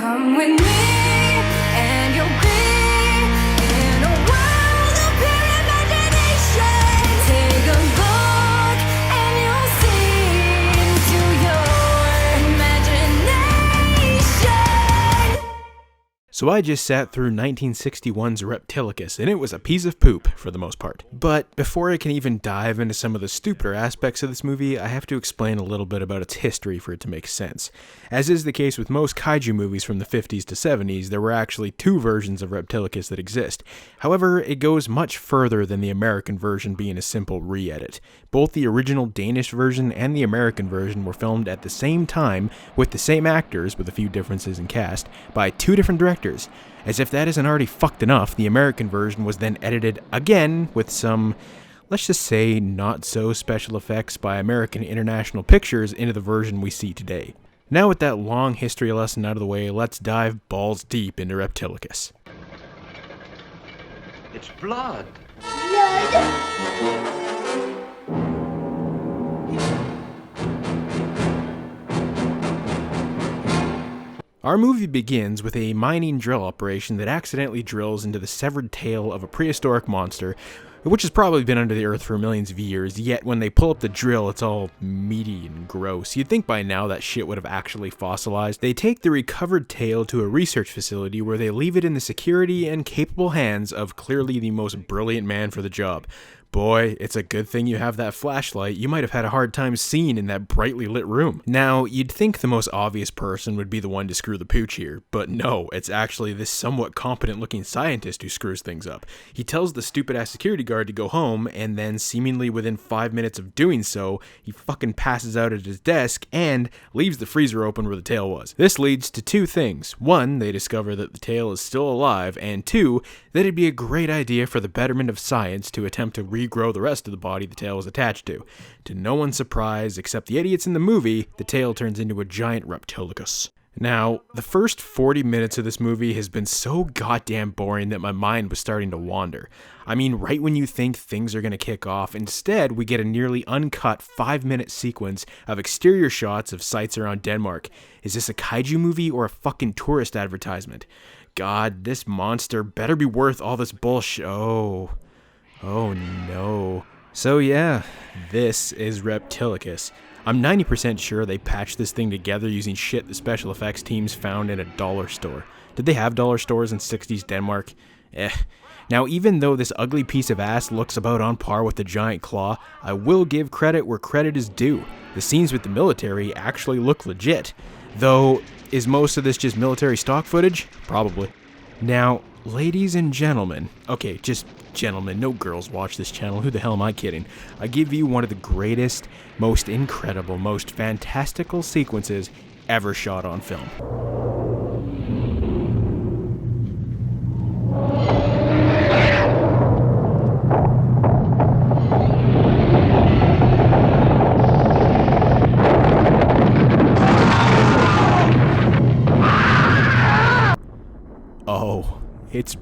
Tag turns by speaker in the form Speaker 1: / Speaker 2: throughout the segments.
Speaker 1: Come with me and you'll be in a world of pure imagination. Take a look and you'll see into your imagination.
Speaker 2: So I just sat through 1961's Reptilicus, and it was a piece of poop for the most part. But before I can even dive into some of the stupider aspects of this movie, I have to explain a little bit about its history for it to make sense. As is the case with most kaiju movies from the 50s to 70s, there were actually two versions of Reptilicus that exist. However, it goes much further than the American version being a simple re-edit. Both the original Danish version and the American version were filmed at the same time, with the same actors, with a few differences in cast, by two different directors. As if that isn't already fucked enough, the American version was then edited again with some, let's just say, not so special effects by American International Pictures into the version we see today. Now with that long history lesson out of the way, let's dive balls deep into Reptilicus.
Speaker 3: It's blood.
Speaker 2: Our movie begins with a mining drill operation that accidentally drills into the severed tail of a prehistoric monster, which has probably been under the earth for millions of years, yet when they pull up the drill, it's all meaty and gross. You'd think by now that shit would have actually fossilized. They take the recovered tail to a research facility where they leave it in the security and capable hands of clearly the most brilliant man for the job. Boy, it's a good thing you have that flashlight. You might have had a hard time seeing in that brightly lit room. Now, you'd think the most obvious person would be the one to screw the pooch here, but no, it's actually this somewhat competent looking scientist who screws things up. He tells the stupid ass security guard to go home, and then seemingly within 5 minutes of doing so, he fucking passes out at his desk and leaves the freezer open where the tail was. This leads to two things. One, they discover that the tail is still alive, and two, that it'd be a great idea for the betterment of science to attempt to regrow the rest of the body the tail was attached to. To no one's surprise, except the idiots in the movie, the tail turns into a giant Reptilicus. Now, the first 40 minutes of this movie has been so goddamn boring that my mind was starting to wander. I mean, right when you think things are going to kick off, instead we get a nearly uncut 5-minute sequence of exterior shots of sites around Denmark. Is this a kaiju movie or a fucking tourist advertisement? God, this monster better be worth all this bullshit. Oh no. So yeah, this is Reptilicus. I'm 90% sure they patched this thing together using shit the special effects teams found in a dollar store. Did they have dollar stores in 60s Denmark? Now, even though this ugly piece of ass looks about on par with the giant claw, I will give credit where credit is due. The scenes with the military actually look legit. Though, is most of this just military stock footage? Probably. Now, ladies and gentlemen, okay, just gentlemen, no girls watch this channel, who the hell am I kidding? I give you one of the greatest, most incredible, most fantastical sequences ever shot on film. Oh, it's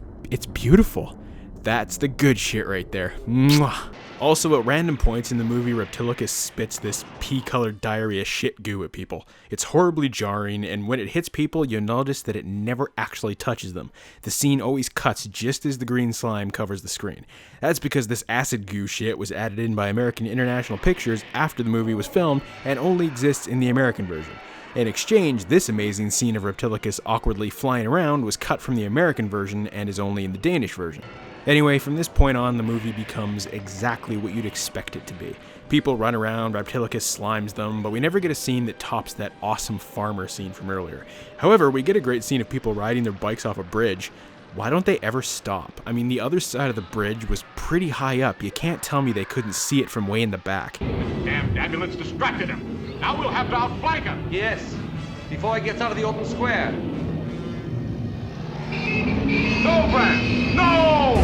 Speaker 2: beautiful. That's the good shit right there. Mwah. Also, at random points in the movie, Reptilicus spits this pea-colored diarrhea shit goo at people. It's horribly jarring, and when it hits people, you'll notice that it never actually touches them. The scene always cuts just as the green slime covers the screen. That's because this acid goo shit was added in by American International Pictures after the movie was filmed and only exists in the American version. In exchange, this amazing scene of Reptilicus awkwardly flying around was cut from the American version and is only in the Danish version. Anyway, from this point on, the movie becomes exactly what you'd expect it to be. People run around, Reptilicus slimes them, but we never get a scene that tops that awesome farmer scene from earlier. However, we get a great scene of people riding their bikes off a bridge. Why don't they ever stop? I mean, the other side of the bridge was pretty high up. You can't tell me they couldn't see it from way in the back.
Speaker 4: Damned ambulance distracted him. Now we'll have to outflank him.
Speaker 3: Yes, before he gets out of the open square.
Speaker 4: No, Brand! No!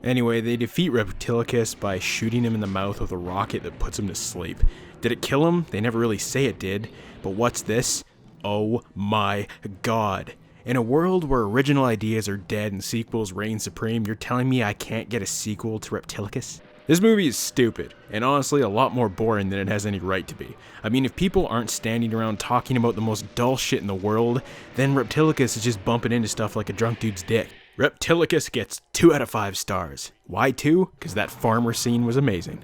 Speaker 2: Anyway, they defeat Reptilicus by shooting him in the mouth with a rocket that puts him to sleep. Did it kill him? They never really say it did. But what's this? Oh my god. In a world where original ideas are dead and sequels reign supreme, you're telling me I can't get a sequel to Reptilicus? This movie is stupid, and honestly a lot more boring than it has any right to be. I mean, if people aren't standing around talking about the most dull shit in the world, then Reptilicus is just bumping into stuff like a drunk dude's dick. Reptilicus gets 2 out of 5 stars. Why 2? Because that farmer scene was amazing.